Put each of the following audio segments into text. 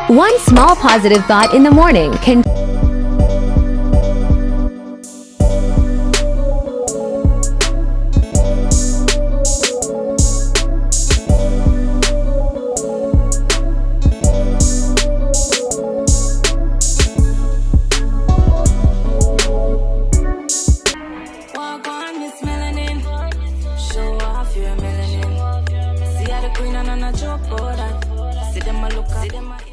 One small positive thought in the morning can Walk on, Miss Melanin. Show off your melanin. See how the queen and a joke about that. See them a look at. See them a eat.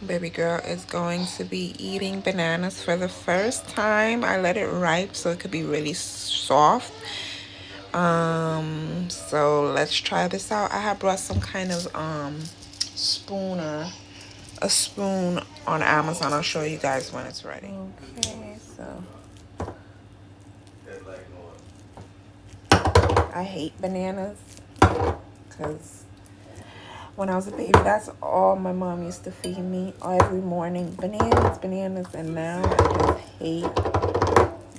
Baby girl is going to be eating bananas for the first time. I let it ripe so it could be really soft. So let's try this out. I have brought some kind of a spoon on Amazon. I'll show you guys when it's ready. Okay, so I hate bananas because when I was a baby, that's all my mom used to feed me every morning. Bananas, and now I just hate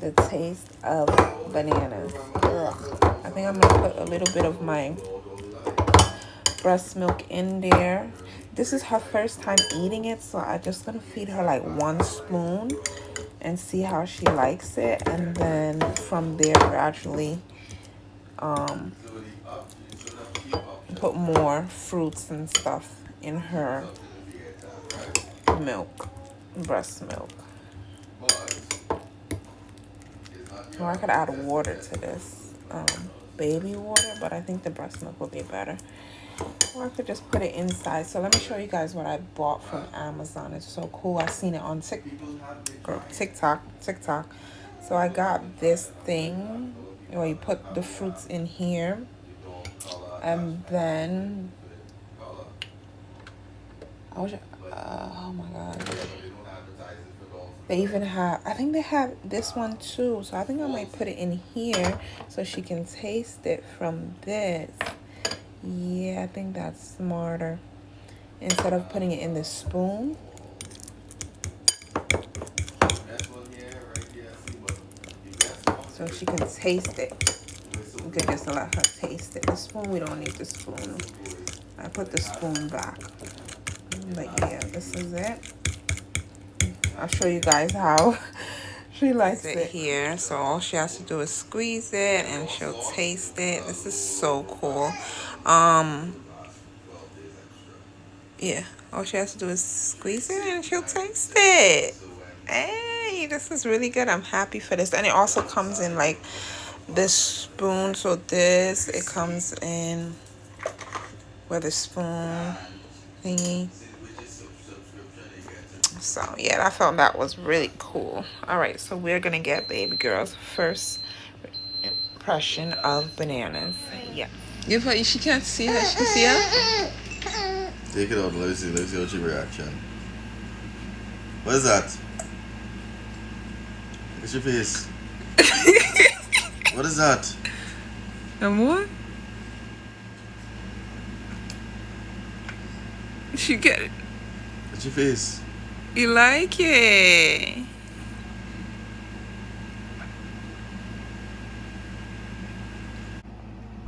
the taste of bananas. Ugh. I think I'm gonna put a little bit of my breast milk in there. This is her first time eating it, so I'm just gonna feed her like 1 spoon and see how she likes it, and then from there gradually put more fruits and stuff in her milk, breast milk. Or I could add water to this, baby water, but I think the breast milk would be better. Or I could just put it inside. So let me show you guys what I bought from Amazon. It's so cool. I seen it on TikTok. So I got this thing where you put the fruits in here, and then oh my god, they even have, I think they have this one too, so I think I might put it in here so she can taste it from this. Yeah, I think that's smarter, instead of putting it in the spoon. So she can taste it. We could just let her taste it. The spoon, we don't need the spoon. I put the spoon back. But yeah, this is it. I'll show you guys how she likes it here. So all she has to do is squeeze it and she'll taste it. This is so cool. Yeah, all she has to do is squeeze it and she'll taste it. Hey, this is really good. I'm happy for this. And it also comes in like this spoon. So this, it comes in with a spoon thingy. So yeah, I felt that was really cool. All right, so we're gonna get baby girl's first impression of bananas. Yeah. Give her, she can't see her. She can see her. Take it out. Let me see what your reaction. What is that? What's your face? What is that? No more? She get it. What's your face? You like it?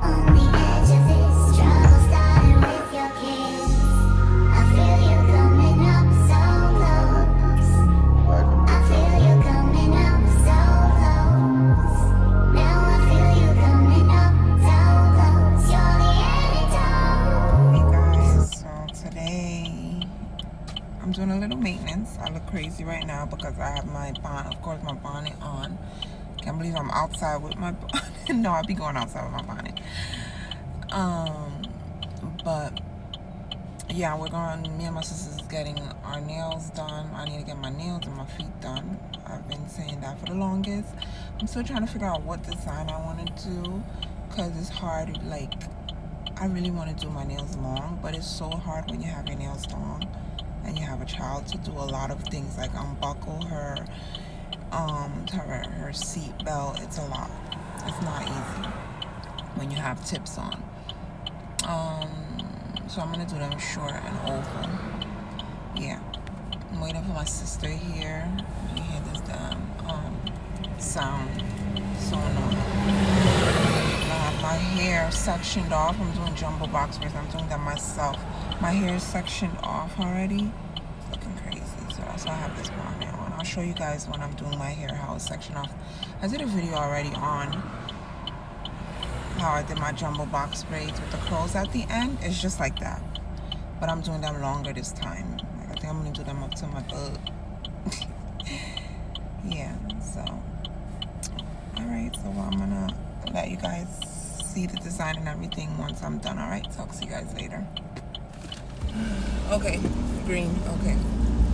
On the edge of this trouble started with your kiss. I feel you coming up so close. I feel you coming up so close. Now I feel you coming up so close. You're the antidote. Hey guys, so today I'm doing a little maintenance. I look crazy right now because I have my bonnet, of course, my bonnet on. Can't believe I'm outside with my bonnet. No, I'll be going outside with my bonnet. But yeah, me and my sister's getting our nails done. I need to get my nails and my feet done. I've been saying that for the longest. I'm still trying to figure out what design I want to do because it's hard. Like, I really want to do my nails long, but it's so hard when you have your nails long and you have a child to do a lot of things like unbuckle her seat belt. It's a lot. It's not easy when you have tips on. So I'm gonna do them short and oval. Yeah, I'm waiting for my sister here. You hear this sound? So annoying. I have my hair sectioned off. I'm doing jumbo box braids. I'm doing that myself. My hair is sectioned off already. It's looking crazy. So also I have this bonnet on. I'll show you guys when I'm doing my hair how it's sectioned off. I did a video already on how I did my jumbo box braids with the curls at the end. It's just like that, but I'm doing them longer this time. Like, I think I'm gonna do them up to my butt. Yeah, so all right, so I'm gonna let you guys see the design and everything once I'm done. All right, talk to you guys later. Okay, green. Okay,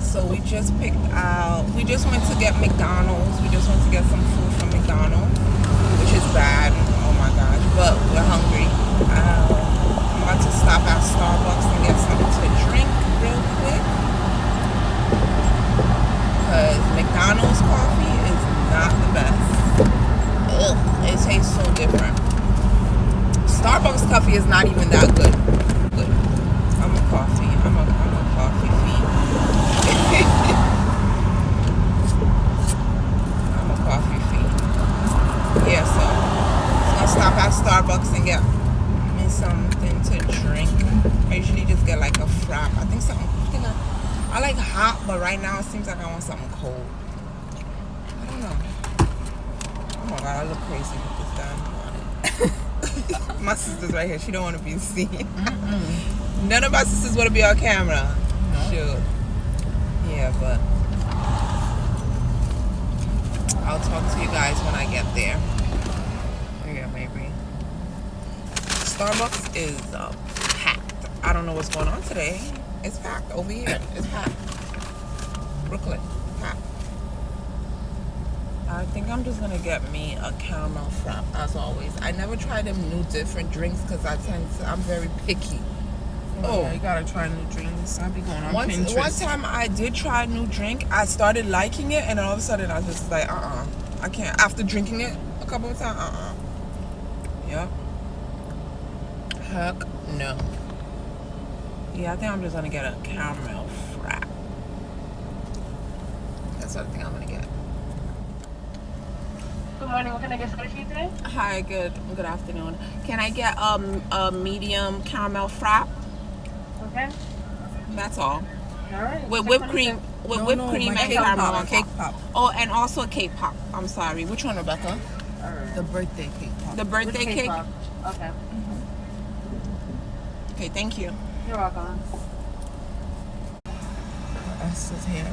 so we just went to get McDonald's. We just went to get some food from McDonald's, which is bad. Oh my gosh, but we're hungry. I'm about to stop at Starbucks and get something to drink real quick because McDonald's coffee is not the best. Ugh, it tastes so different. Starbucks coffee is not even that good. I'm a coffee fiend. I'm a coffee fiend. Yeah, so I'll stop at Starbucks and get me something to drink. I usually just get like a frap. I think I like hot, but right now it seems like I want something cold. I don't know. Oh my god, I look crazy with this damn bonnet. My sister's right here. She don't want to be seen. None of my sisters want to be on camera. No. Sure. Yeah, but I'll talk to you guys when I get there. Yeah, maybe. Starbucks is packed. I don't know what's going on today. It's packed over here. It's packed. Brooklyn, packed. I think I'm just gonna get me a caramel frap as always. I never try them new different drinks because I'm very picky. Oh, yeah, you gotta try new drinks. I'll be going on Pinterest. One time I did try a new drink. I started liking it, and all of a sudden I was just like, I can't. After drinking it a couple of times, Yep. Heck no. Yeah, I think I'm just gonna get a caramel frap. That's what I think I'm gonna get. Good morning. What can I get started for you today? Hi, good afternoon. Can I get a medium caramel frap? Okay. That's all. All right. With whipped cream. with whipped cream and caramel on cake top. pop. Oh, and also a cake pop. I'm sorry. Which one, Rebecca? The birthday cake pop. The birthday cake? Okay. Okay, thank you. You're welcome. Esther's hair.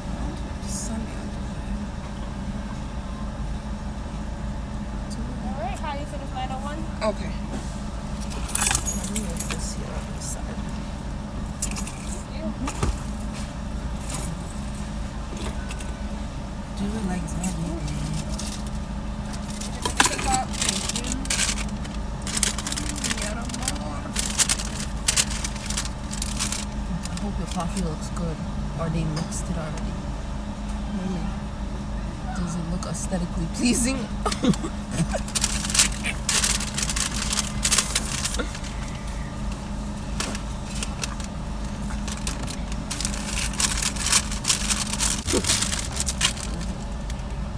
Alright, how you finish 901? Okay. Let me move this here on this side. Do it like it's not me. I hope your coffee looks good, or they mixed it already. Does it look aesthetically pleasing?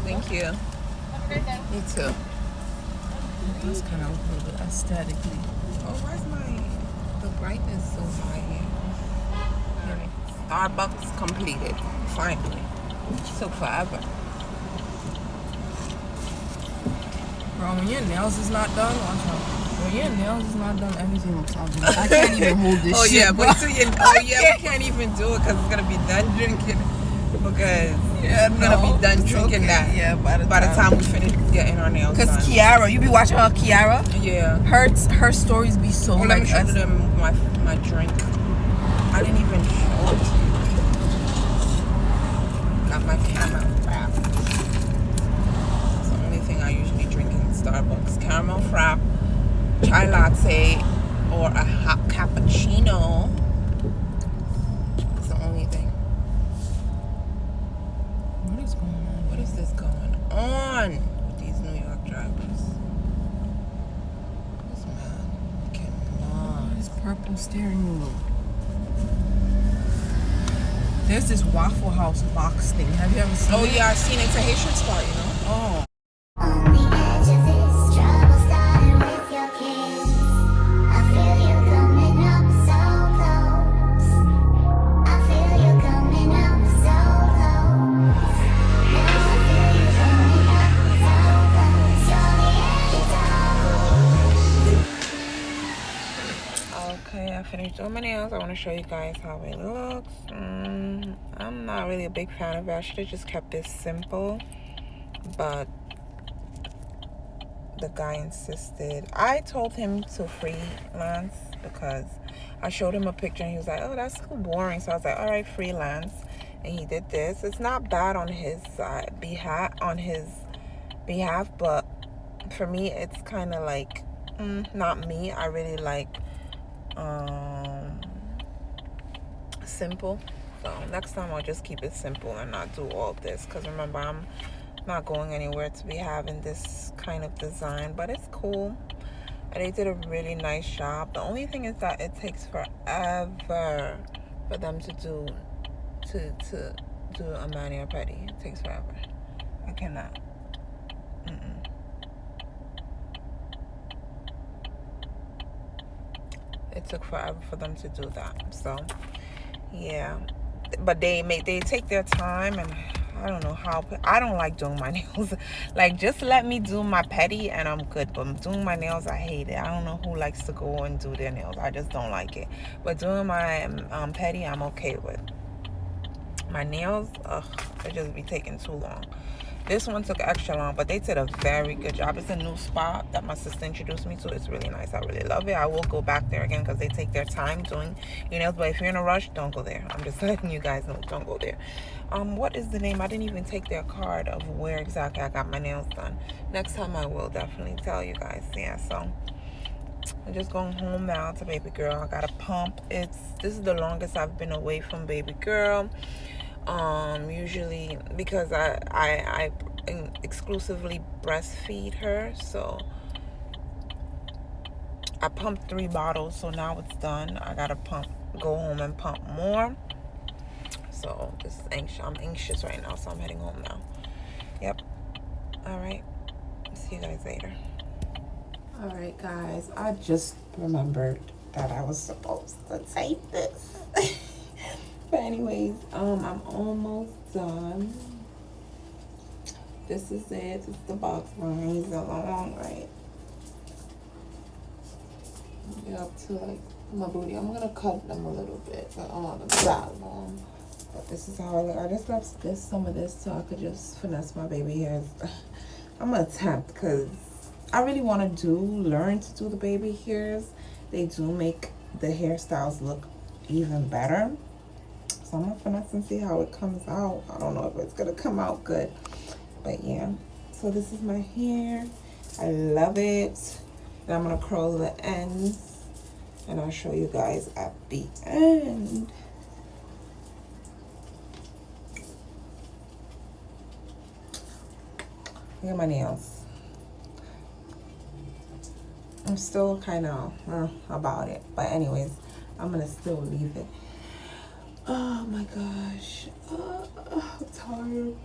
Thank you. Have a great day. Me too. It does kind of look a little bit aesthetically. Oh, why's the brightness so high here? Anyway, Starbucks completed. Finally. Took forever. Bro, when your nails is not done, watch out. When your nails is not done, everything looks ugly. I can't even hold this shit. Yeah, bro. but we can't even do it because it's gonna be done drinking. Because we're gonna be done drinking okay. that. Yeah, by the time we finish getting our nails done. Cause Kiara, you be watching her Kiara. Yeah. Her stories be so Let like. me show them my drink. I didn't even show it to you. Got my caramel frap. It's the only thing I usually drink in Starbucks. Caramel frap, chai latte, or a hot cappuccino. It's the only thing. What is going on? What is this going on with these New York drivers? This man cannot. This purple steering wheel. There's this Waffle House box thing. Have you ever seen it? Oh yeah, I've seen it. It's a Haitian spot, you know. Oh. On the edge of this trouble starting with your kiss. I feel you coming up so close. I feel you coming up so close. Now I feel you coming up so close. You're the edge. Okay, I finished doing my nails. I want to show you guys how it looks. I'm not really a big fan of it. I should have just kept this simple, but the guy insisted. I told him to freelance because I showed him a picture and he was like, oh, that's so boring. So I was like, all right, freelance. And he did this. It's not bad on his behalf, but for me, it's kind of like not me. I really like simple. So next time I'll just keep it simple and not do all this, because remember, I'm not going anywhere to be having this kind of design, but it's cool. And they did a really nice job. The only thing is that it takes forever for them to do a mani or pedi. It takes forever. I cannot. It took forever for them to do that. So yeah, but they take their time, and I don't know how. I don't like doing my nails. Like, just let me do my pedi and I'm good. But doing my nails, I hate it. I don't know who likes to go and do their nails. I just don't like it. But doing my pedi, I'm okay with. My nails, it just be taking too long. This one took extra long, but they did a very good job. It's a new spot that my sister introduced me to. It's really nice. I really love it. I will go back there again because they take their time doing your nails. But if you're in a rush, don't go there. I'm just letting you guys know, don't go there. What is the name? I didn't even take their card of where exactly I got my nails done. Next time I will definitely tell you guys. Yeah, so I'm just going home now to baby girl. I got a pump. This is the longest I've been away from baby girl. Usually because I exclusively breastfeed her, so I pumped 3 bottles, so now it's done. I gotta go home and pump more. So this is anxious. I'm anxious right now, so I'm heading home now. Yep. All right. See you guys later. All right, guys. I just remembered that I was supposed to tape this. But anyways, I'm almost done. This is it. It's the box line. He's a long, right? Get up to like my booty. I'm gonna cut them a little bit, but I don't want them that long. But this is how I look. I just left this some of this so I could just finesse my baby hairs. I'm gonna attempt because I really want to learn to do the baby hairs. They do make the hairstyles look even better. So I'm gonna finesse and see how it comes out. I don't know if it's gonna come out good, but yeah. So this is my hair. I love it. And I'm gonna curl the ends, and I'll show you guys at the end. Look at my nails. I'm still kind of about it, but anyways, I'm gonna still leave it. Oh my gosh, I'm tired.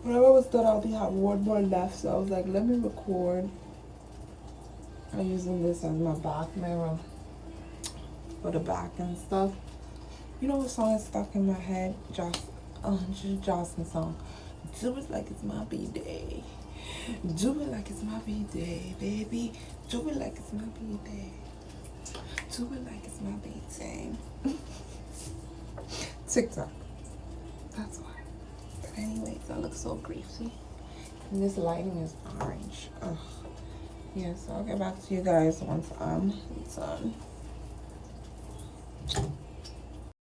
When I was done, I'll have one more left, so I was like, let me record. I'm using this as my back mirror for the back and stuff. You know what song is stuck in my head? Jocelyn song. Do it like it's my B-day. Do it like it's my B-day, baby. Do it like it's my B-day. Do it like it's my B-day. TikTok. That's why. But anyways, I look so greasy. And this lighting is orange. Ugh. Yeah, so I'll get back to you guys once I'm done.